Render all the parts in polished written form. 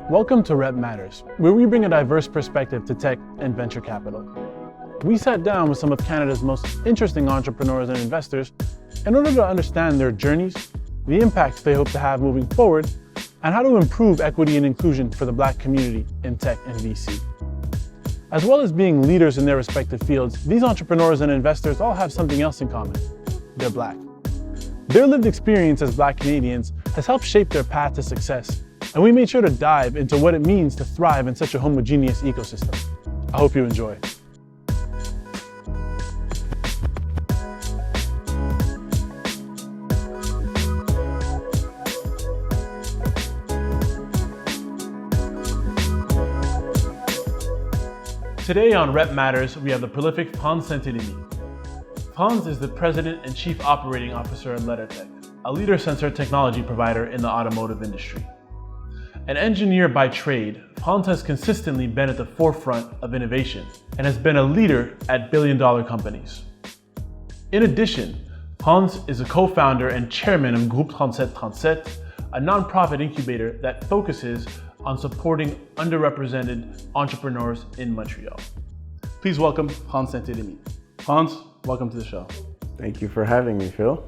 Welcome to Rep Matters, where we bring a diverse perspective to tech and venture capital. We sat down with some of Canada's most interesting entrepreneurs and investors in order to understand their journeys, the impact they hope to have moving forward, and how to improve equity and inclusion for the Black community in tech and VC. As well as being leaders in their respective fields, these entrepreneurs and investors all have something else in common. They're Black. Their lived experience as Black Canadians has helped shape their path to success, and we made sure to dive into what it means to thrive in such a homogeneous ecosystem. I hope you enjoy. Today on Rep Matters, we have the prolific Frantz Saintellemy. Frantz is the President and Chief Operating Officer at Leddartech, a leader sensor technology provider in the automotive industry. An engineer by trade, Frantz has consistently been at the forefront of innovation and has been a leader at billion-dollar companies. In addition, Frantz is a co-founder and chairman of Groupe 3737, a nonprofit incubator that focuses on supporting underrepresented entrepreneurs in Montreal. Please welcome Frantz Saintellemy. Frantz, welcome to the show. Thank you for having me, Phil.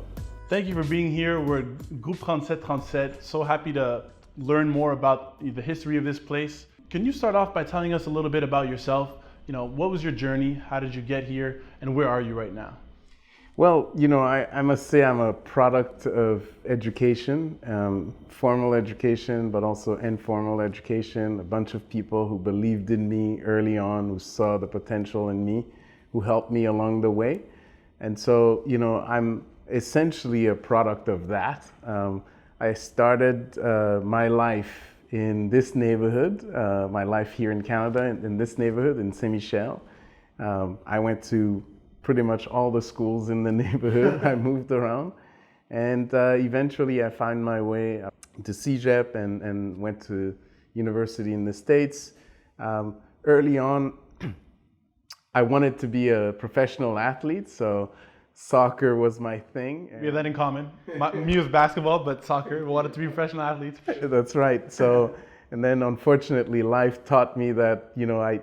Thank you for being here. We're Groupe 3737, so happy to learn more about the history of this place. Can you start off by telling us a little bit about yourself? What was your journey? How did you get here? And where are you right now? Well, I must say I'm a product of education, formal education, but also informal education. A bunch of people who believed in me early on, who saw the potential in me, who helped me along the way. And so, I'm essentially a product of that. I started my life in this neighborhood, my life here in Canada, in this neighborhood, in Saint-Michel. I went to pretty much all the schools in the neighborhood. I moved around, and eventually I found my way to CEGEP and went to university in the States. Early on, I wanted to be a professional athlete, so soccer was my thing. We have that in common. Me was basketball, but soccer. We wanted to be professional athletes. That's right. So, and then unfortunately, life taught me that I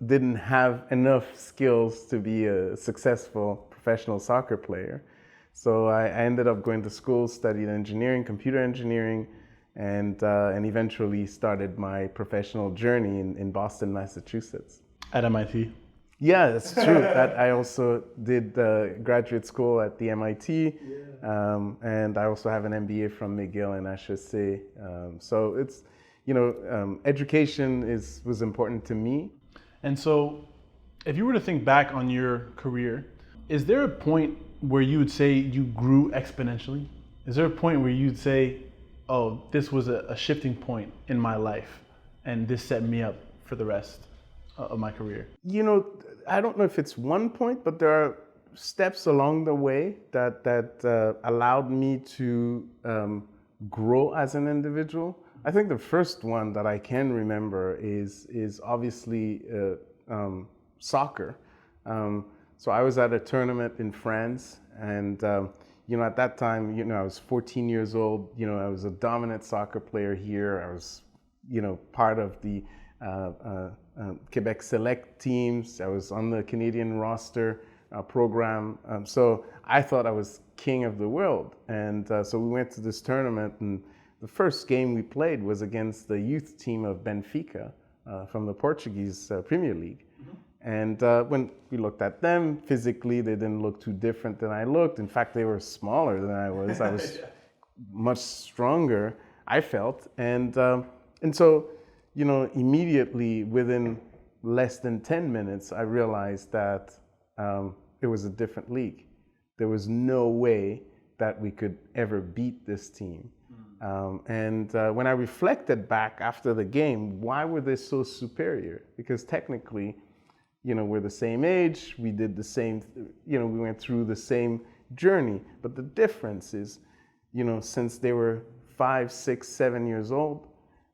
didn't have enough skills to be a successful professional soccer player. So I ended up going to school, studied engineering, computer engineering, and eventually started my professional journey in Boston, Massachusetts. At MIT. Yeah, that's true. I also did graduate school at the MIT, and I also have an MBA from McGill and HEC. So it's, education was important to me. And so, if you were to think back on your career, is there a point where you would say you grew exponentially? Is there a point where you'd say, oh, this was a shifting point in my life, and this set me up for the rest of my career? I don't know if it's one point, but there are steps along the way that allowed me to grow as an individual. I think the first one that I can remember is obviously soccer. So I was at a tournament in France, and at that time, I was 14 years old. I was a dominant soccer player here. I was, part of the Quebec Select teams. I was on the Canadian roster program. So I thought I was king of the world. And so we went to this tournament, and the first game we played was against the youth team of Benfica from the Portuguese Premier League. And when we looked at them, physically, they didn't look too different than I looked. In fact, they were smaller than I was. I was much stronger, I felt. And so, immediately within less than 10 minutes, I realized that it was a different league. There was no way that we could ever beat this team. When I reflected back after the game, why were they so superior? Because technically, we're the same age, we did the same, we went through the same journey. But the difference is, since they were 5, 6, 7 years old,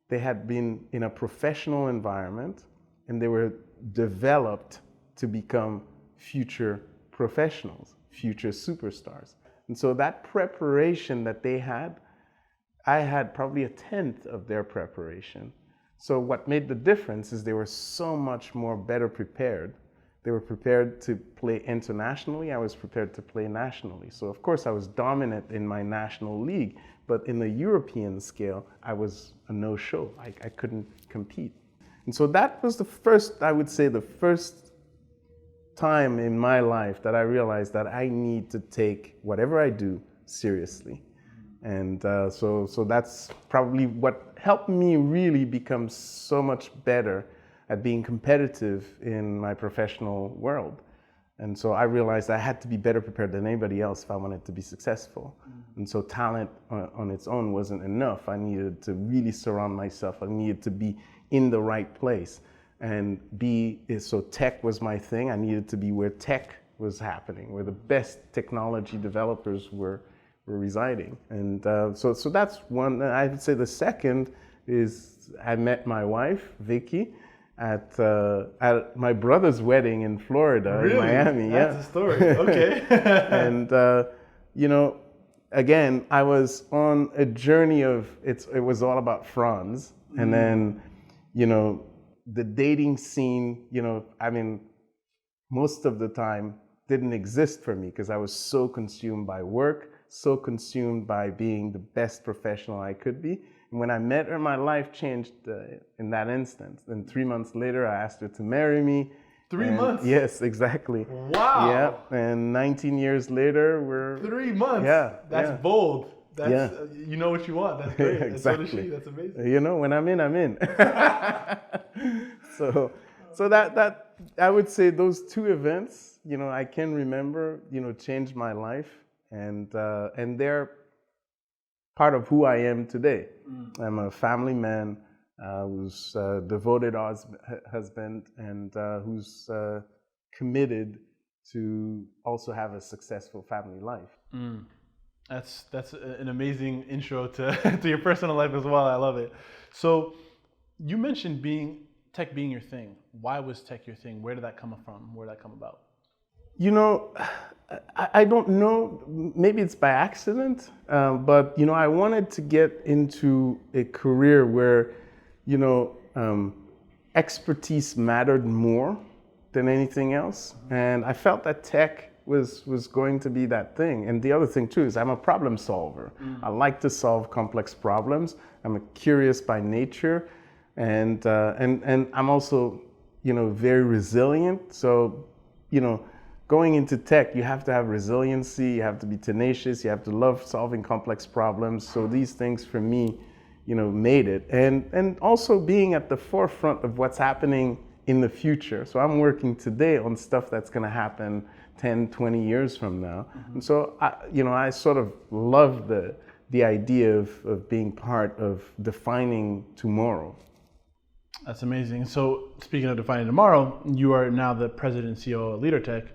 they had been in a professional environment, and they were developed to become future professionals, future superstars. And so that preparation that they had, I had probably a tenth of their preparation. So what made the difference is they were so much more better prepared. They were prepared to play internationally. I was prepared to play nationally. So of course I was dominant in my national league, but in the European scale, I was a no-show. I couldn't compete. And so that was I would say the first time in my life that I realized that I need to take whatever I do seriously. And so that's probably what helped me really become so much better at being competitive in my professional world. And so I realized I had to be better prepared than anybody else if I wanted to be successful. And so talent on its own wasn't enough. I needed to really surround myself. I needed to be in the right place and so tech was my thing. I needed to be where tech was happening, where the best technology developers were residing. And so that's one. I would say the second is I met my wife, Vicky, at my brother's wedding in Florida, really? In Miami. That's a story. Okay. And again, I was on a journey of it was all about Frantz, and then the dating scene. Most of the time didn't exist for me because I was so consumed by work, so consumed by being the best professional I could be. And when I met her, my life changed in that instant. And 3 months later, I asked her to marry me. 3 months? Yes, exactly. Wow. Yeah, and 19 years later, we're... 3 months? Yeah. That's bold. That's, yeah. You know what you want. That's great. Exactly. And so does she. That's amazing. When I'm in, I'm in. So that I would say those two events, I can remember, changed my life. And they're part of who I am today. I'm a family man who's a devoted husband and who's committed to also have a successful family life. That's an amazing intro to your personal life as well. I love it. So you mentioned tech being your thing. Why was tech your thing? Where did that come from? Where did that come about? I don't know, maybe it's by accident, but, I wanted to get into a career where, expertise mattered more than anything else. And I felt that tech was going to be that thing. And the other thing too is I'm a problem solver. I like to solve complex problems. I'm curious by nature. And I'm also, very resilient. So, going into tech, you have to have resiliency, you have to be tenacious, you have to love solving complex problems. So these things for me, made it. And also being at the forefront of what's happening in the future. So I'm working today on stuff that's going to happen 10, 20 years from now. And so, I sort of love the idea of being part of defining tomorrow. That's amazing. So speaking of defining tomorrow, you are now the president and CEO of Leddartech.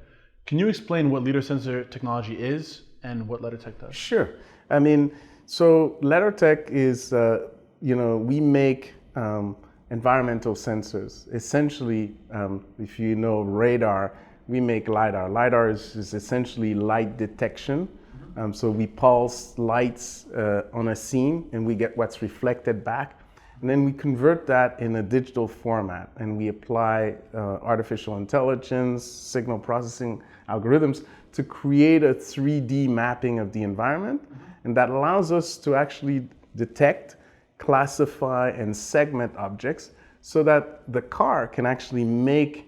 Can you explain what leader sensor technology is and what Leddartech does? Sure. So Leddartech is, we make environmental sensors. Essentially, if you know radar, we make LiDAR. LiDAR is essentially light detection. So we pulse lights on a scene and we get what's reflected back. And then we convert that in a digital format and we apply artificial intelligence, signal processing algorithms to create a 3D mapping of the environment. And that allows us to actually detect, classify, and segment objects so that the car can actually make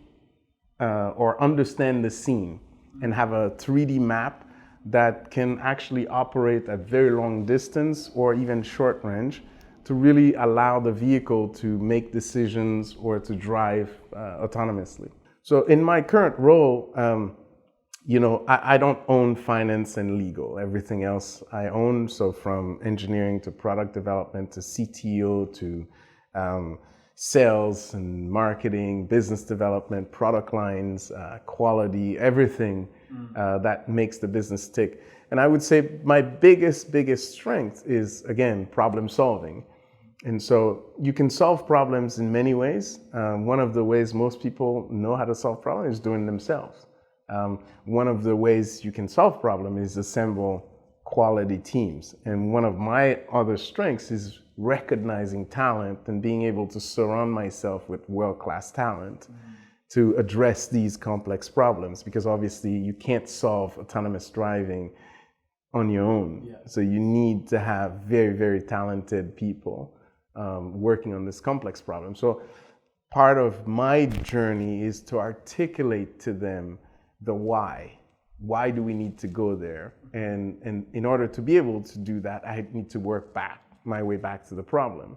or understand the scene and have a 3D map that can actually operate at very long distance or even short range to really allow the vehicle to make decisions or to drive autonomously. So in my current role, I don't own finance and legal. Everything else I own. So from engineering to product development to CTO to sales and marketing, business development, product lines, quality, everything that makes the business tick. And I would say my biggest strength is, again, problem solving. And so you can solve problems in many ways. One of the ways most people know how to solve problems is doing themselves. One of the ways you can solve problems is assemble quality teams. And one of my other strengths is recognizing talent and being able to surround myself with world-class talent to address these complex problems, because obviously you can't solve autonomous driving on your own. Yeah. So you need to have very, very talented people working on this complex problem. So part of my journey is to articulate to them the why. Why do we need to go there? And in order to be able to do that, I need to work my way back to the problem.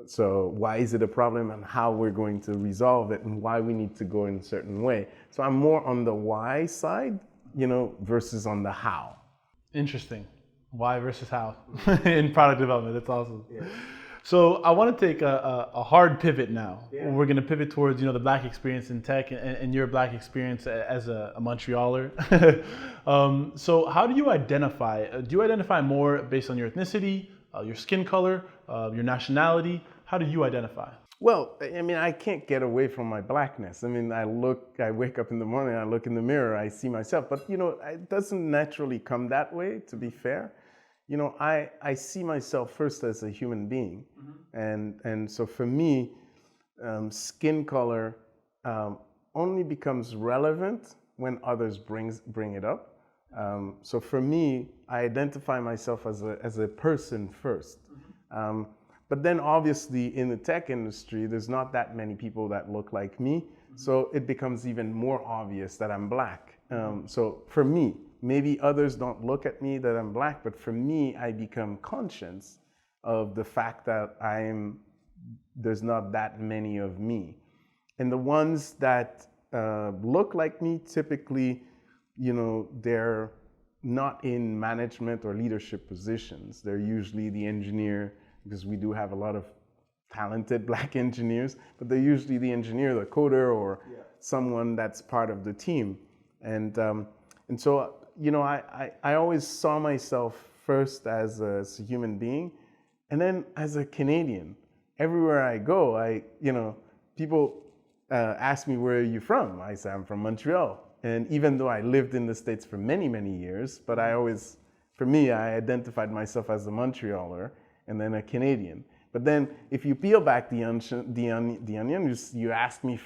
So why is it a problem, and how we're going to resolve it, and why we need to go in a certain way. So I'm more on the why side, versus on the how. Interesting. Why versus how in product development. That's awesome. Yeah. So I want to take a hard pivot now. Yeah. We're going to pivot towards, the Black experience in tech and your Black experience as a Montrealer. So how do you identify? Do you identify more based on your ethnicity, your skin color, your nationality? How do you identify? Well, I can't get away from my Blackness. I wake up in the morning, I look in the mirror, I see myself. But, it doesn't naturally come that way, to be fair. I see myself first as a human being. And so for me, skin color only becomes relevant when others bring it up. So for me, I identify myself as a person first. But then obviously in the tech industry, there's not that many people that look like me. So it becomes even more obvious that I'm Black. So for me, maybe others don't look at me that I'm Black, but for me, I become conscious of the fact that there's not that many of me. And the ones that look like me, typically, they're not in management or leadership positions. They're usually the engineer, because we do have a lot of talented Black engineers, but they're usually the engineer, the coder, or someone that's part of the team. And so, I always saw myself first as a human being, and then as a Canadian. Everywhere I go, people ask me, where are you from? I say, I'm from Montreal. And even though I lived in the States for many, many years, but I identified myself as a Montrealer and then a Canadian. But then if you peel back the onion, you ask me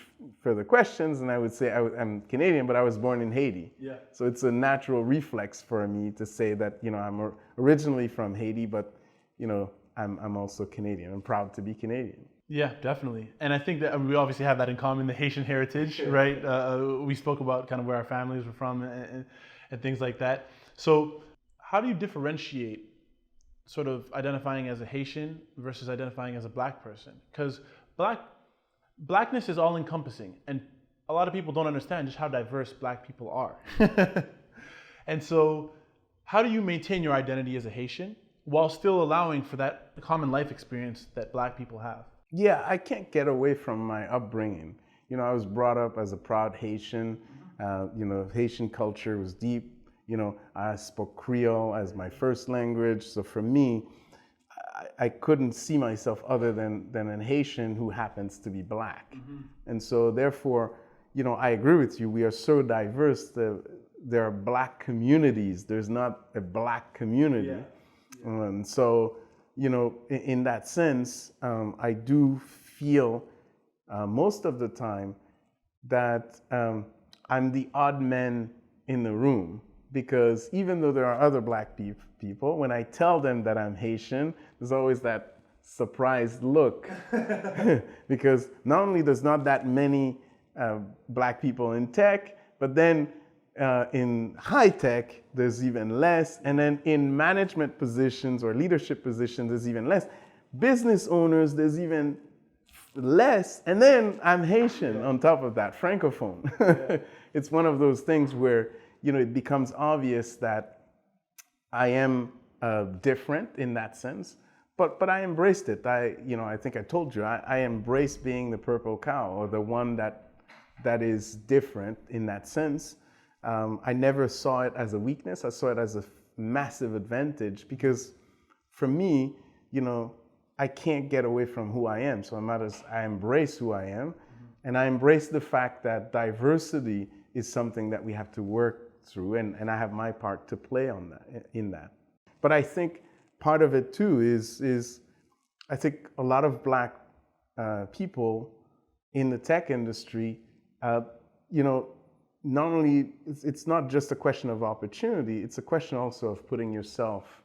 further questions, and I would say I'm Canadian, but I was born in Haiti. Yeah. So it's a natural reflex for me to say that, I'm originally from Haiti, but, I'm also Canadian. I'm proud to be Canadian. Yeah, definitely. And I think that we obviously have that in common, the Haitian heritage, right? We spoke about kind of where our families were from and things like that. So how do you differentiate sort of identifying as a Haitian versus identifying as a Black person? Because Blackness is all encompassing, and a lot of people don't understand just how diverse Black people are. And so how do you maintain your identity as a Haitian while still allowing for that common life experience that Black people have? Yeah, I can't get away from my upbringing. I was brought up as a proud Haitian. Haitian culture was deep. I spoke Creole as my first language. So for me, I couldn't see myself other than a Haitian who happens to be Black. And so therefore, I agree with you. We are so diverse. There are Black communities. There's not a Black community. Yeah. And so, in that sense, I do feel most of the time that I'm the odd man in the room. Because even though there are other Black people, when I tell them that I'm Haitian, there's always that surprised look. Because not only there's not that many Black people in tech, but then in high tech, there's even less. And then in management positions or leadership positions, there's even less. Business owners, there's even less. And then I'm Haitian on top of that, Francophone. Yeah. It's one of those things where it becomes obvious that I am different in that sense, but I embraced it. I think I told you, I embrace being the purple cow, or the one that is different in that sense. I never saw it as a weakness. I saw it as a massive advantage, because for me, I can't get away from who I am. So I embrace who I am, and I embrace the fact that diversity is something that we have to work through, and I have my part to play in that. But I think part of it too is I think a lot of Black people in the tech industry, not only, it's not just a question of opportunity, it's a question also of putting yourself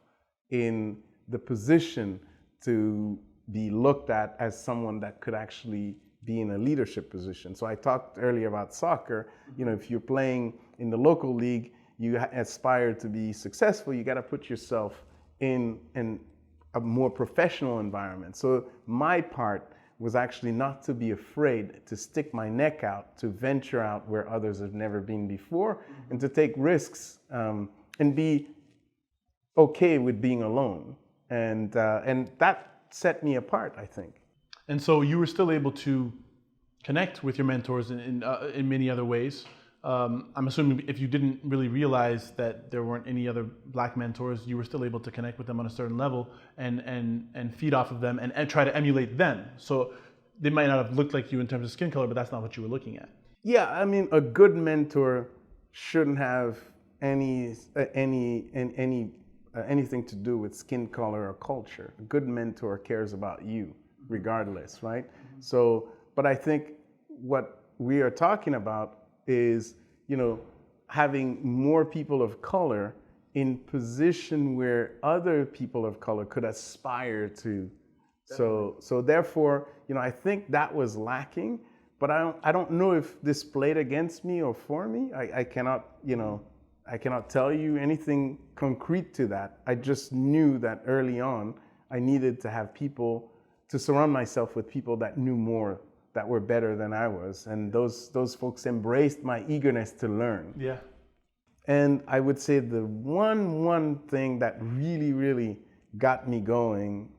in the position to be looked at as someone that could actually be in a leadership position. So I talked earlier about soccer. If you're playing in the local league, you aspire to be successful, you got to put yourself in a more professional environment. So my part was actually not to be afraid to stick my neck out, to venture out where others have never been before, and to take risks and be okay with being alone. And that set me apart, I think. And so you were still able to connect with your mentors in many other ways. I'm assuming if you didn't really realize that there weren't any other Black mentors, you were still able to connect with them on a certain level and feed off of them and try to emulate them. So they might not have looked like you in terms of skin color, but that's not what you were looking at. Yeah, I mean, a good mentor shouldn't have anything to do with skin color or culture. A good mentor cares about you regardless, right? So, but I think what we are talking about is, having more people of color in position where other people of color could aspire to. So therefore, I think that was lacking, but I don't know if this played against me or for me. I cannot tell you anything concrete to that. I just knew that early on I needed to have people, to surround myself with people that knew more, that were better than I was. And those folks embraced my eagerness to learn. Yeah. And I would say the one thing that really, really got me going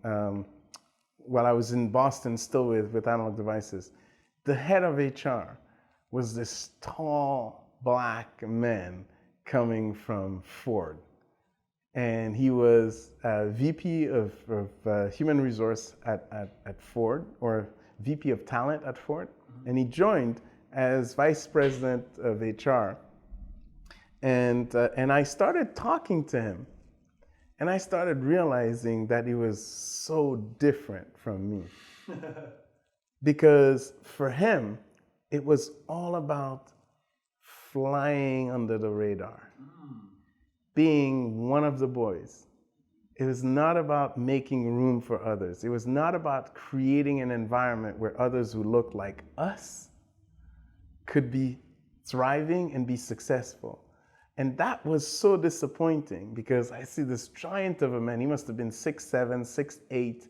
while I was in Boston still with Analog Devices, the head of HR was this tall Black man coming from Ford. And he was VP of Human Resource at Ford, or VP of Talent at Ford. And he joined as Vice President of HR. And I started talking to him. And I started realizing that he was so different from me. Because for him, it was all about flying under the radar, being one of the boys. It was not about making room for others. It was not about creating an environment where others who looked like us could be thriving and be successful. And that was so disappointing because I see this giant of a man. He must have been 6'7", 6'8",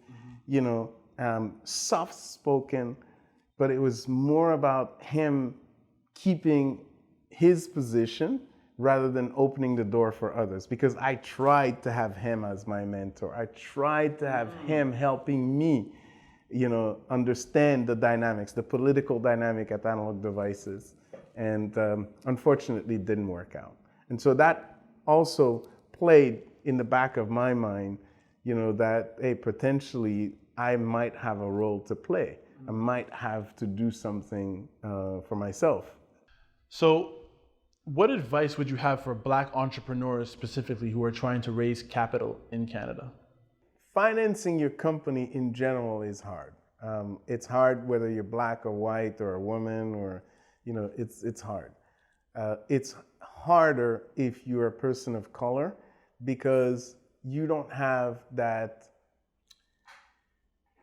soft-spoken, but it was more about him keeping his position rather than opening the door for others, because I tried to have him as my mentor. I tried to have him helping me, understand the dynamics, the political dynamic at Analog Devices. And unfortunately, it didn't work out. And so that also played in the back of my mind, that, hey, potentially I might have a role to play. I might have to do something for myself. So what advice would you have for Black entrepreneurs specifically who are trying to raise capital in Canada? Financing your company in general is hard. It's hard whether you're Black or white or a woman or, it's hard. It's harder if you're a person of color because you don't have that,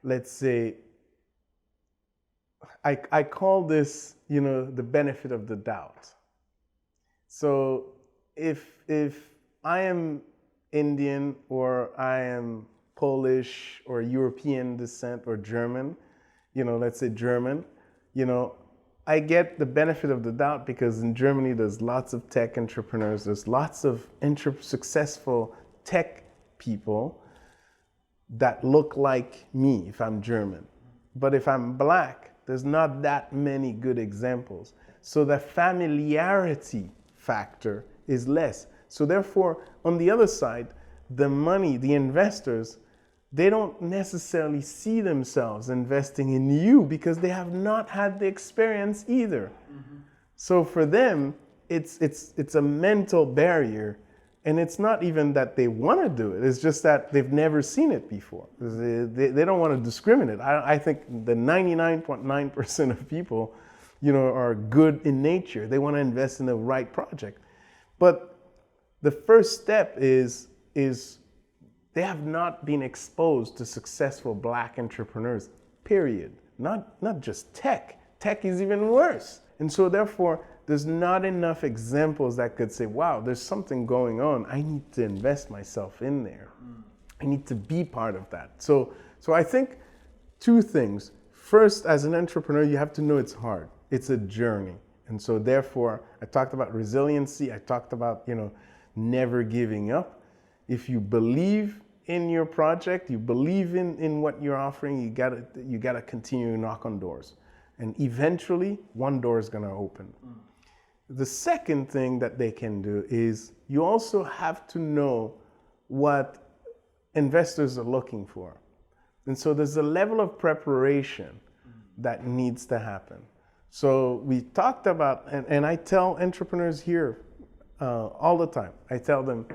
let's say, I call this, the benefit of the doubt. So if I am Indian or I am Polish or European descent or German, let's say German, I get the benefit of the doubt because in Germany there's lots of tech entrepreneurs, there's lots of successful tech people that look like me if I'm German. But if I'm Black, there's not that many good examples. So the familiarity factor is less. So therefore, on the other side, the money, the investors, they don't necessarily see themselves investing in you because they have not had the experience either. So for them, it's a mental barrier And it's not even that they want to do it. It's just that they've never seen it before. They don't want to discriminate. I think the 99.9% of people, are good in nature. They want to invest in the right project. But the first step is they have not been exposed to successful Black entrepreneurs, period. Not just tech. Tech is even worse. And so therefore, there's not enough examples that could say, wow, there's something going on. I need to invest myself in there. I need to be part of that. So I think two things. First, as an entrepreneur, you have to know it's hard. It's a journey. And so therefore, I talked about resiliency. I talked about, never giving up. If you believe in your project, you believe in what you're offering, you gotta continue to knock on doors. And eventually, one door is gonna open. The second thing that they can do is you also have to know what investors are looking for. And so there's a level of preparation that needs to happen. So we talked about, and I tell entrepreneurs here all the time, I tell them,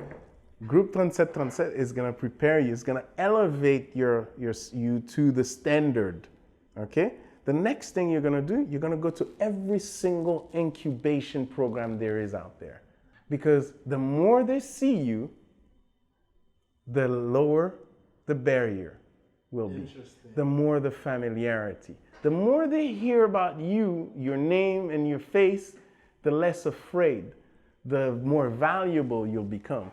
Groupe 3737 is going to prepare you, it's going to elevate you to the standard, okay? The next thing you're going to do, you're going to go to every single incubation program there is out there. Because the more they see you, the lower the barrier will be. The more the familiarity. The more they hear about you, your name and your face, the less afraid, the more valuable you'll become.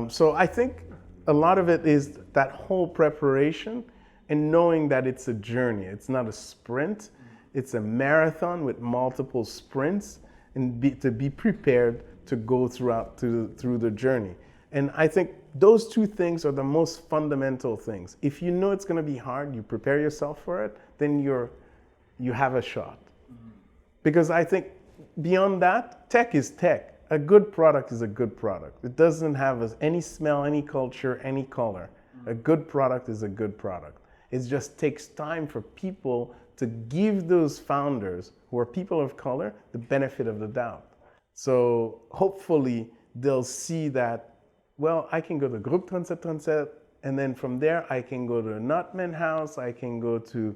So I think a lot of it is that whole preparation and knowing that it's a journey. It's not a sprint. It's a marathon with multiple sprints, and to be prepared to go through the journey. And I think those two things are the most fundamental things. If you know it's going to be hard, you prepare yourself for it, then you have a shot. Because I think beyond that, tech is tech. A good product is a good product. It doesn't have any smell, any culture, any color. A good product is a good product. It just takes time for people to give those founders, who are people of color, the benefit of the doubt. So hopefully they'll see that, well, I can go to Groupe 3737, and then from there I can go to a Notman House, I can go to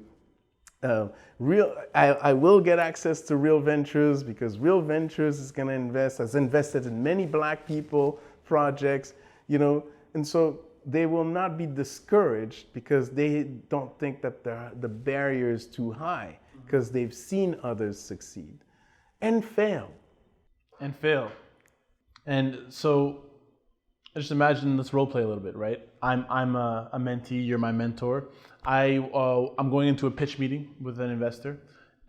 I will get access to Real Ventures, because Real Ventures is going to has invested in many Black people projects, and so they will not be discouraged because they don't think that the barrier is too high, because they've seen others succeed and fail. And so just imagine, let's role play a little bit, right? I'm a mentee, you're my mentor. I'm going into a pitch meeting with an investor,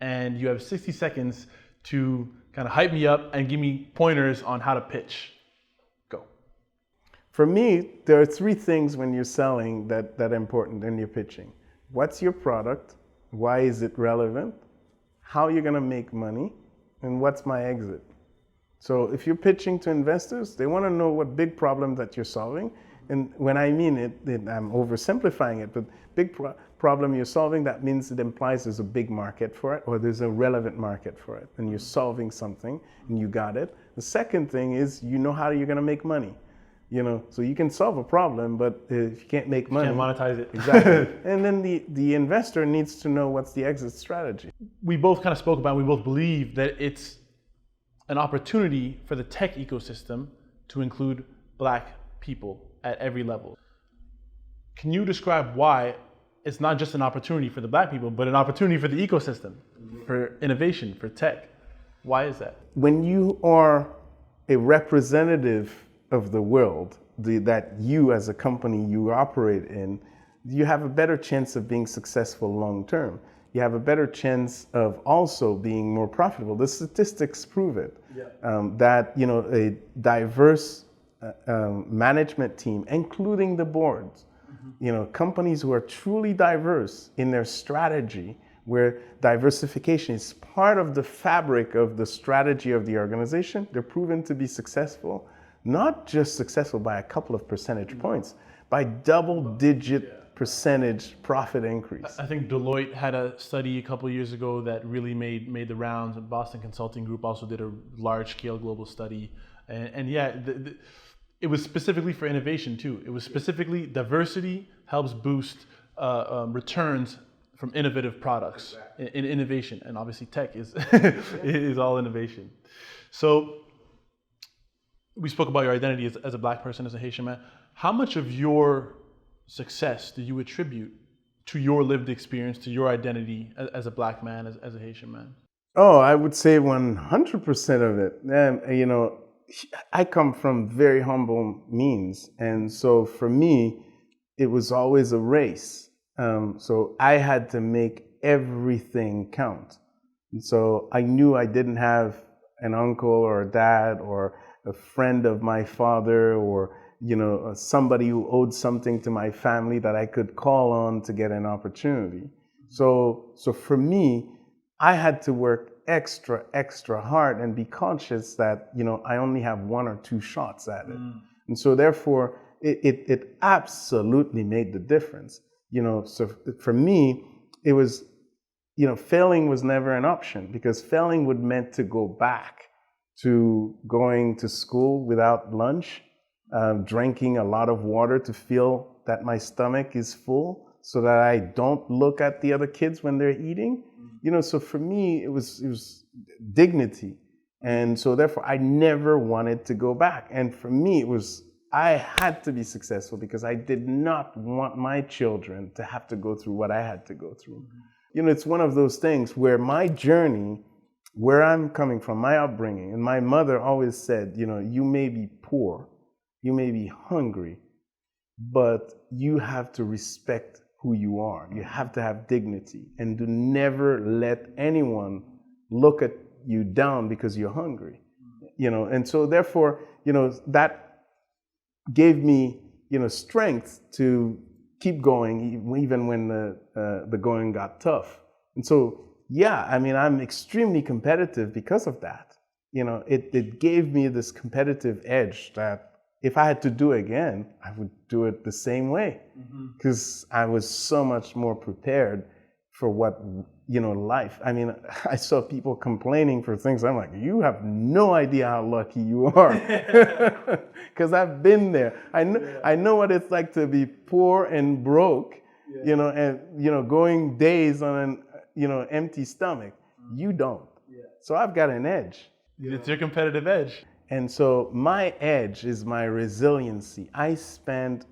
and you have 60 seconds to kind of hype me up and give me pointers on how to pitch. Go. For me, there are three things when you're selling that are important in your pitching. What's your product? Why is it relevant? How you're going to make money? And what's my exit? So if you're pitching to investors, they want to know what big problem that you're solving. And when I mean it, I'm oversimplifying it, but big problem you're solving, that means it implies there's a big market for it, or there's a relevant market for it, and you're solving something and you got it. The second thing is, how you're going to make money. So you can solve a problem, but if you can't make money, you can't monetize it. Exactly. And then the investor needs to know what's the exit strategy. We both kind of spoke about, we both believe that it's an opportunity for the tech ecosystem to include Black people at every level. Can you describe why it's not just an opportunity for the Black people, but an opportunity for the ecosystem, for innovation, for tech? Why is that? When you are a representative of the world that you as a company you operate in, you have a better chance of being successful long term. You have a better chance of also being more profitable. The statistics prove it. Yeah. That a diverse management team, including the boards, companies who are truly diverse in their strategy, where diversification is part of the fabric of the strategy of the organization, they're proven to be successful. Not just successful by a couple of percentage points, by double-digit percentage profit increase. I think Deloitte had a study a couple of years ago that really made the rounds. Boston Consulting Group also did a large-scale global study, and yeah, it was specifically for innovation too. It was specifically diversity helps boost returns from innovative products in innovation, and obviously tech is is all innovation. So we spoke about your identity as a Black person, as a Haitian man. How much of your success do you attribute to your lived experience, to your identity as a Black man, as a Haitian man? Oh, I would say 100% of it. You know, I come from very humble means. And so for me, it was always a race. So I had to make everything count. And so I knew I didn't have an uncle or a dad or a friend of my father or, you know, somebody who owed something to my family that I could call on to get an opportunity. So for me, I had to work extra hard and be conscious that, you know, I only have 1 or 2 shots at it. And so therefore, it absolutely made the difference. You know, so for me, it was, you know, failing was never an option, because failing would meant to go back to going to school without lunch, drinking a lot of water to feel that my stomach is full so that I don't look at the other kids when they're eating. You know, so for me, it was dignity. And so therefore, I never wanted to go back. And for me, it was, I had to be successful because I did not want my children to have to go through what I had to go through. You know, it's one of those things where my journey, where I'm coming from, my upbringing, and my mother always said, you know, you may be poor, you may be hungry, but you have to respect who you are. You have to have dignity, and do never let anyone look at you down because you're hungry. You know, and so therefore, you know, that gave me, you know, strength to keep going even when the going got tough. And so, yeah, I mean, I'm extremely competitive because of that. You know, it gave me this competitive edge that if I had to do it again, I would do it the same way, because I was so much more prepared for what, you know, life. I mean, I saw people complaining for things. I'm like, you have no idea how lucky you are, because I've been there. I know what it's like to be poor and broke, you know, and, you know, going days on an, you know, empty stomach. You don't. So I've got an edge. It's your competitive edge. And so my edge is my resiliency. I spend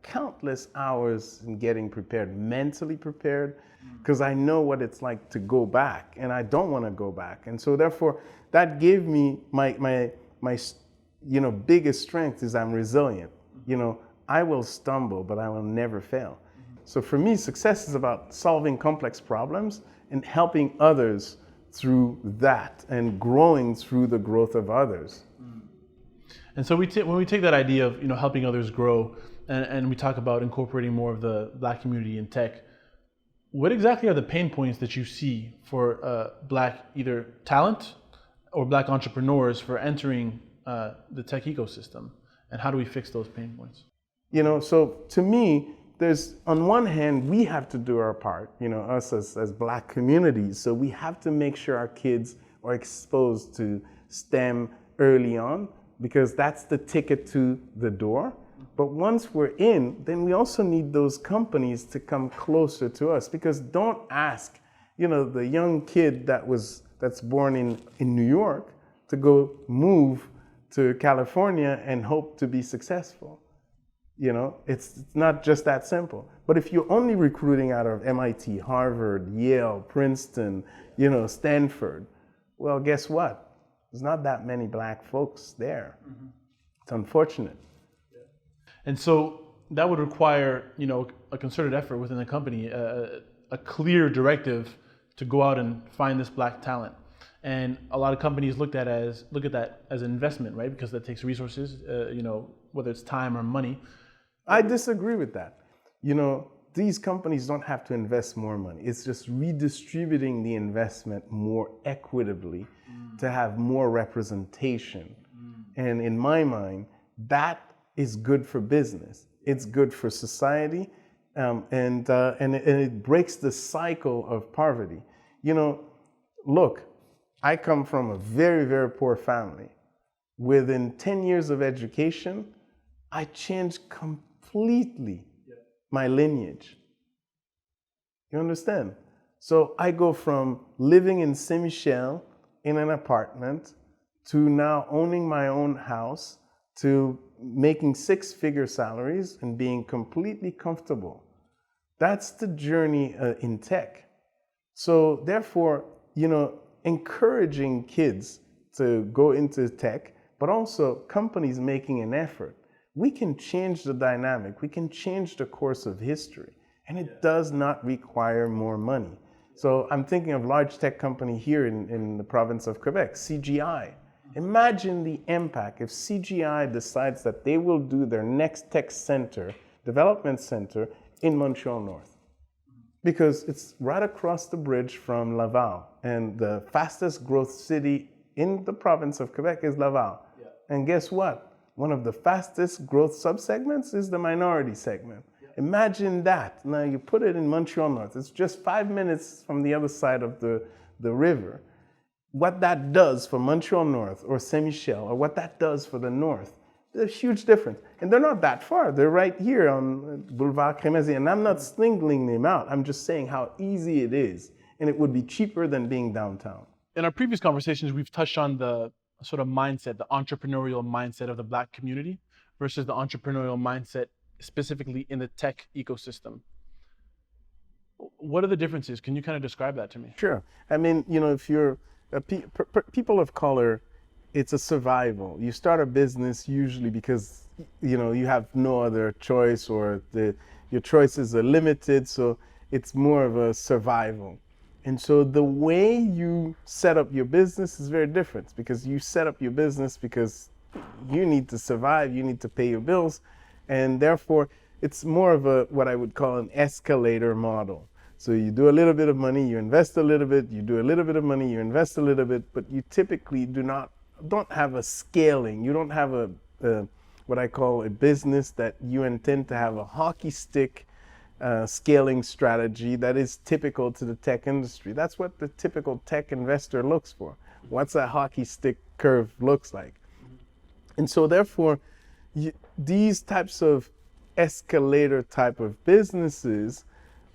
countless hours in getting prepared, mentally prepared, because I know what it's like to go back, and I don't want to go back. And so therefore, that gave me my you know, biggest strength is I'm resilient. You know, I will stumble, but I will never fail. So for me, success is about solving complex problems and helping others through that, and growing through the growth of others. And so when we take that idea of, you know, helping others grow, and we talk about incorporating more of the Black community in tech, what exactly are the pain points that you see for Black either talent or Black entrepreneurs for entering the tech ecosystem, and how do we fix those pain points? You know, so to me, there's, on one hand, we have to do our part, you know, us as Black communities. So we have to make sure our kids are exposed to STEM early on, because that's the ticket to the door. But once we're in, then we also need those companies to come closer to us, because don't ask, you know, the young kid that's born in New York to go move to California and hope to be successful. You know, it's not just that simple. But if you're only recruiting out of MIT, Harvard, Yale, Princeton, you know, Stanford, well, guess what? There's not that many Black folks there. It's unfortunate. And so that would require, you know, a concerted effort within the company, a clear directive to go out and find this Black talent. And a lot of companies look at that as an investment, right? Because that takes resources, you know, whether it's time or money. I disagree with that. You know, these companies don't have to invest more money. It's just redistributing the investment more equitably to have more representation. And in my mind, that is good for business. It's good for society, and it breaks the cycle of poverty. You know, look, I come from a very, very poor family. Within 10 years of education, I changed completely my lineage. You understand? So I go from living in Saint-Michel in an apartment to now owning my own house to making six-figure salaries and being completely comfortable. That's the journey in tech. So therefore, encouraging kids to go into tech, but also companies making an effort. We can change the dynamic. We can change the course of history. And it does not require more money. So I'm thinking of large tech company here in the province of Quebec, CGI. Imagine the impact if CGI decides that they will do their next tech center, development center in Montreal North. Because it's right across the bridge from Laval. And the fastest growth city in the province of Quebec is Laval. Yeah. And guess what? One of the fastest growth subsegments is the minority segment. Imagine that. Now you put it in Montreal North. It's just 5 minutes from the other side of the river. What that does for Montreal North or Saint-Michel, or what that does for the North, there's a huge difference. And they're not that far. They're right here on Boulevard Crémazie. And I'm not singling them out. I'm just saying how easy it is. And it would be cheaper than being downtown. In our previous conversations, we've touched on the sort of mindset, the entrepreneurial mindset of the Black community versus the entrepreneurial mindset specifically in the tech ecosystem. What are the differences? Can you kind of describe that to me? Sure. I mean, if you're people of color, it's a survival. You start a business usually because, you have no other choice, or your choices are limited. So it's more of a survival. And so the way you set up your business is very different, because you set up your business because you need to survive, you need to pay your bills. And therefore, it's more of what I would call an escalator model. So you do a little bit of money, you invest a little bit, you do a little bit of money, you invest a little bit, but you typically don't have a scaling. You don't have a what I call a business that you intend to have a hockey stick scaling strategy that is typical to the tech industry. That's what the typical tech investor looks for. What's a hockey stick curve looks like. And so therefore, these types of escalator type of businesses,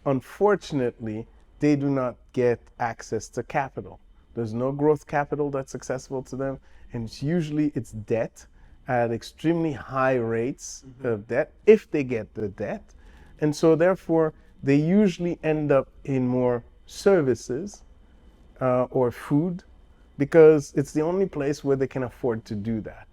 unfortunately, they do not get access to capital. There's no growth capital that's accessible to them, and it's debt at extremely high rates of debt, if they get the debt. And so therefore, they usually end up in more services or food, because it's the only place where they can afford to do that.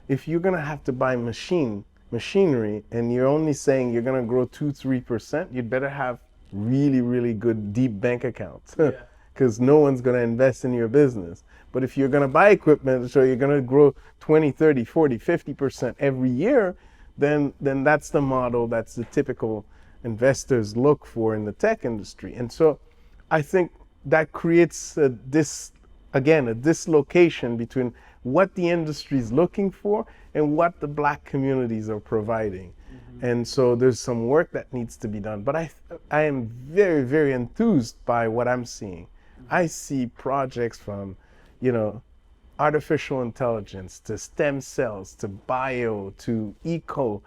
If you're gonna have to buy machinery, and you're only saying you're gonna grow 2-3%, you'd better have really, really good deep bank accounts, because no one's gonna invest in your business. But if you're gonna buy equipment, so you're gonna grow 20, 30, 40, 50% every year, then that's the model that's the typical investors look for in the tech industry. And so I think that creates a dislocation between what the industry is looking for and what the Black communities are providing. And so there's some work that needs to be done. But I am very, very enthused by what I'm seeing. I see projects from, artificial intelligence to stem cells to bio to eco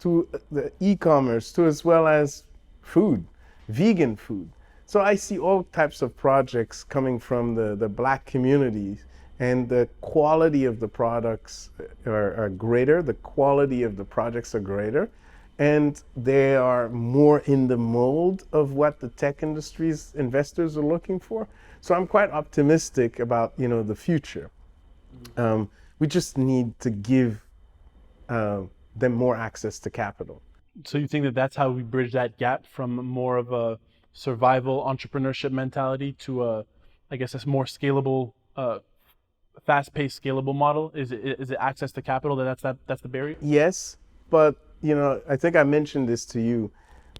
to the e-commerce to as well as food, vegan food. So I see all types of projects coming from the Black communities, and the quality of the products are greater, the quality of the projects are greater, and they are more in the mold of what the tech industry's investors are looking for. So I'm quite optimistic about the future. We just need to give them more access to capital. So you think that that's how we bridge that gap from more of a survival entrepreneurship mentality to a more scalable, fast-paced scalable model? Is it access to capital that's the barrier? Yes, but I think I mentioned this to you.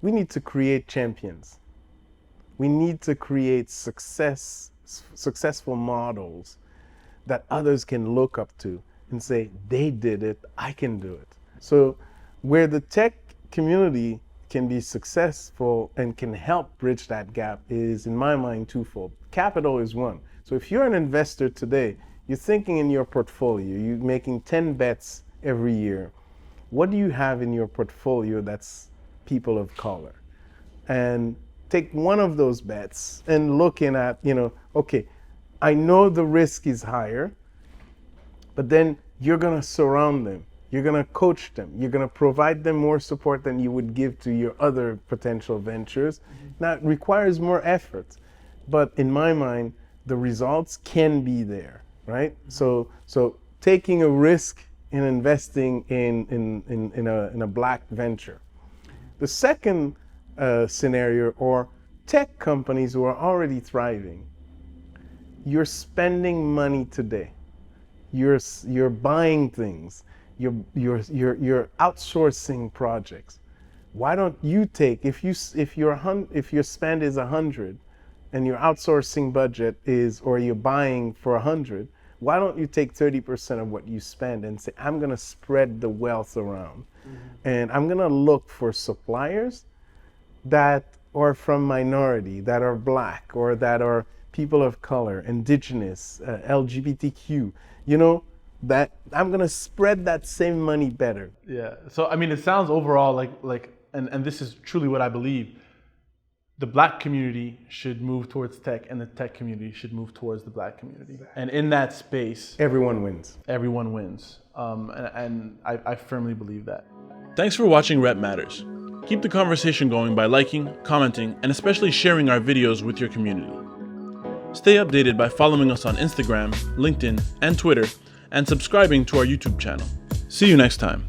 We need to create champions. We need to create successful models that others can look up to and say, they did it, I can do it. So where the tech community can be successful and can help bridge that gap is, in my mind, twofold. Capital is one. So if you're an investor today, you're thinking in your portfolio, you're making 10 bets every year. what do you have in your portfolio that's people of color? And take one of those bets and looking at, okay, I know the risk is higher, but then you're going to surround them. You're going to coach them. You're going to provide them more support than you would give to your other potential ventures. Now, it requires more effort, but in my mind, the results can be there, right? So taking a risk in investing in a black venture. The second scenario, or tech companies who are already thriving, you're spending money today. You're buying things. You're outsourcing projects. Why don't you take, if your spend is 100 and your outsourcing budget is, or you're buying for 100, why don't you take 30% of what you spend and say, I'm going to spread the wealth around. And I'm going to look for suppliers that are from minority, that are black, or that are people of color, indigenous, LGBTQ, that I'm going to spread that same money better. Yeah. So, I mean, it sounds overall and this is truly what I believe. The black community should move towards tech, and the tech community should move towards the black community. And in that space, everyone wins. Everyone wins. And I firmly believe that. Thanks for watching Rep Matters. Keep the conversation going by liking, commenting, and especially sharing our videos with your community. Stay updated by following us on Instagram, LinkedIn, and Twitter, and subscribing to our YouTube channel. See you next time.